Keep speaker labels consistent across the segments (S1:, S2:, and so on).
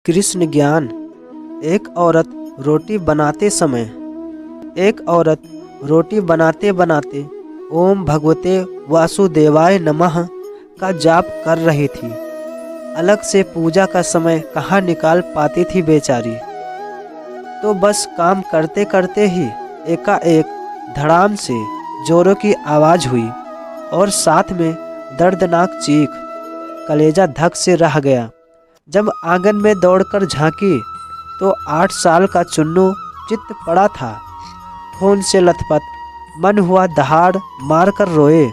S1: कृष्ण ज्ञान। एक औरत रोटी बनाते बनाते ओम भगवते वासुदेवाय नमः का जाप कर रही थी। अलग से पूजा का समय कहाँ निकाल पाती थी बेचारी। तो बस काम करते करते ही एकाएक धड़ाम से जोरों की आवाज़ हुई और साथ में दर्दनाक चीख। कलेजा धक से रह गया। जब आंगन में दौड़कर झांकी तो 8 साल का चुन्नू चित्त पड़ा था, खून से लथपथ। मन हुआ दहाड़ मारकर रोए,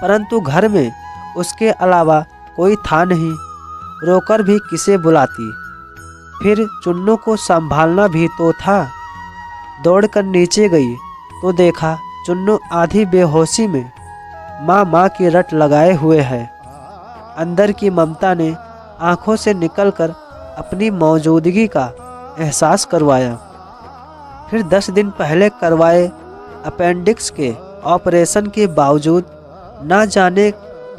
S1: परंतु घर में उसके अलावा कोई था नहीं। रोकर भी किसे बुलाती। फिर चुन्नू को संभालना भी तो था। दौड़कर नीचे गई तो देखा चुन्नू आधी बेहोशी में माँ की रट लगाए हुए है। अंदर की ममता ने आंखों से निकलकर अपनी मौजूदगी का एहसास करवाया। फिर 10 दिन पहले करवाए अपेंडिक्स के ऑपरेशन के बावजूद ना जाने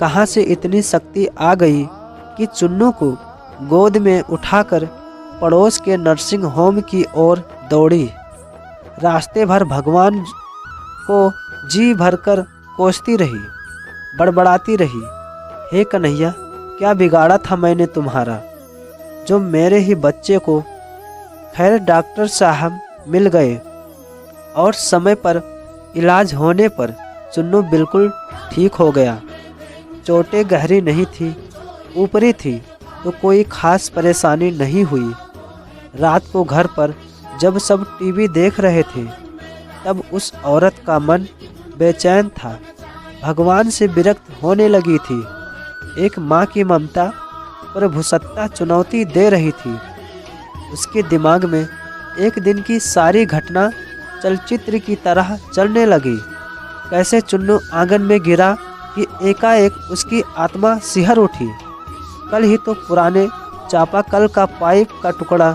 S1: कहां से इतनी शक्ति आ गई कि चुन्नू को गोद में उठाकर पड़ोस के नर्सिंग होम की ओर दौड़ी। रास्ते भर भगवान को जी भरकर कोसती रही, बड़बड़ाती रही, हे कन्हैया, क्या बिगाड़ा था मैंने तुम्हारा, जो मेरे ही बच्चे को। खैर डॉक्टर साहब मिल गए और समय पर इलाज होने पर चुन्नू बिल्कुल ठीक हो गया। चोटें गहरी नहीं थी, ऊपरी थी, तो कोई खास परेशानी नहीं हुई। रात को घर पर जब सब टीवी देख रहे थे तब उस औरत का मन बेचैन था, भगवान से विरक्त होने लगी थी। एक माँ की ममता प्रभुसत्ता चुनौती दे रही थी। उसके दिमाग में एक दिन की सारी घटना चलचित्र की तरह चलने लगी। कैसे चुन्नू आंगन में गिरा कि एकाएक उसकी आत्मा सिहर उठी। कल ही तो पुराने चापाकल का पाइप का टुकड़ा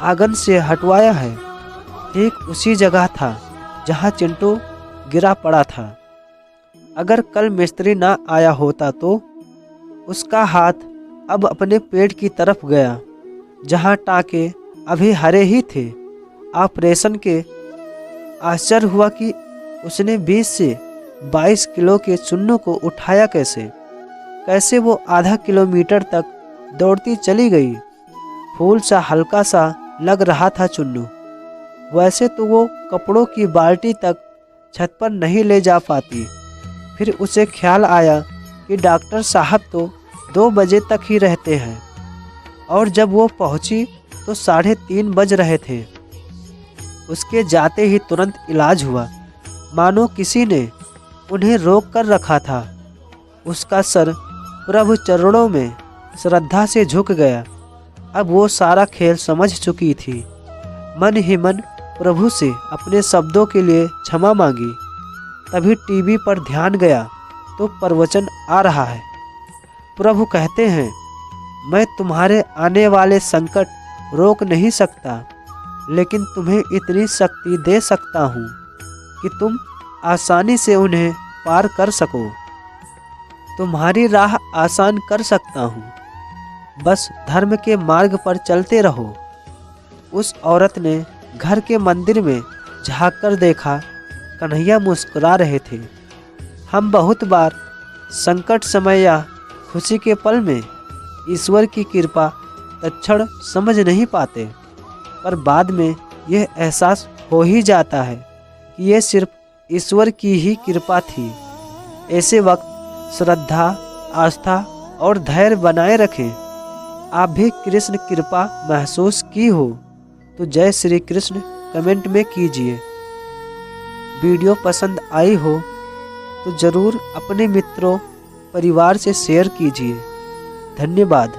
S1: आंगन से हटवाया है, ठीक उसी जगह था जहाँ चिंटू गिरा पड़ा था। अगर कल मिस्त्री ना आया होता तो उसका हाथ अब अपने पेट की तरफ गया, जहाँ टाँके अभी हरे ही थे। ऑपरेशन के आश्चर्य हुआ कि उसने 20 से 22 किलो के चुन्नू को उठाया कैसे वो आधा किलोमीटर तक दौड़ती चली गई। फूल सा हल्का सा लग रहा था चुन्नू। वैसे तो वो कपड़ों की बाल्टी तक छत पर नहीं ले जा पाती। फिर उसे ख्याल आया कि डॉक्टर साहब तो 2 बजे तक ही रहते हैं और जब वो पहुंची तो 3:30 बज रहे थे। उसके जाते ही तुरंत इलाज हुआ, मानो किसी ने उन्हें रोक कर रखा था। उसका सर प्रभु चरणों में श्रद्धा से झुक गया। अब वो सारा खेल समझ चुकी थी। मन ही मन प्रभु से अपने शब्दों के लिए क्षमा मांगी। तभी टीवी पर ध्यान गया तो प्रवचन आ रहा है। प्रभु कहते हैं, मैं तुम्हारे आने वाले संकट रोक नहीं सकता, लेकिन तुम्हें इतनी शक्ति दे सकता हूँ कि तुम आसानी से उन्हें पार कर सको। तुम्हारी राह आसान कर सकता हूँ, बस धर्म के मार्ग पर चलते रहो। उस औरत ने घर के मंदिर में झांक कर देखा, कन्हैया मुस्कुरा रहे थे। हम बहुत बार संकट समय या खुशी के पल में ईश्वर की कृपा तत्क्षण समझ नहीं पाते, पर बाद में यह एहसास हो ही जाता है कि यह सिर्फ ईश्वर की ही कृपा थी। ऐसे वक्त श्रद्धा, आस्था और धैर्य बनाए रखें। आप भी कृष्ण कृपा महसूस की हो तो जय श्री कृष्ण कमेंट में कीजिए। वीडियो पसंद आई हो तो ज़रूर अपने मित्रों परिवार से शेयर कीजिए। धन्यवाद।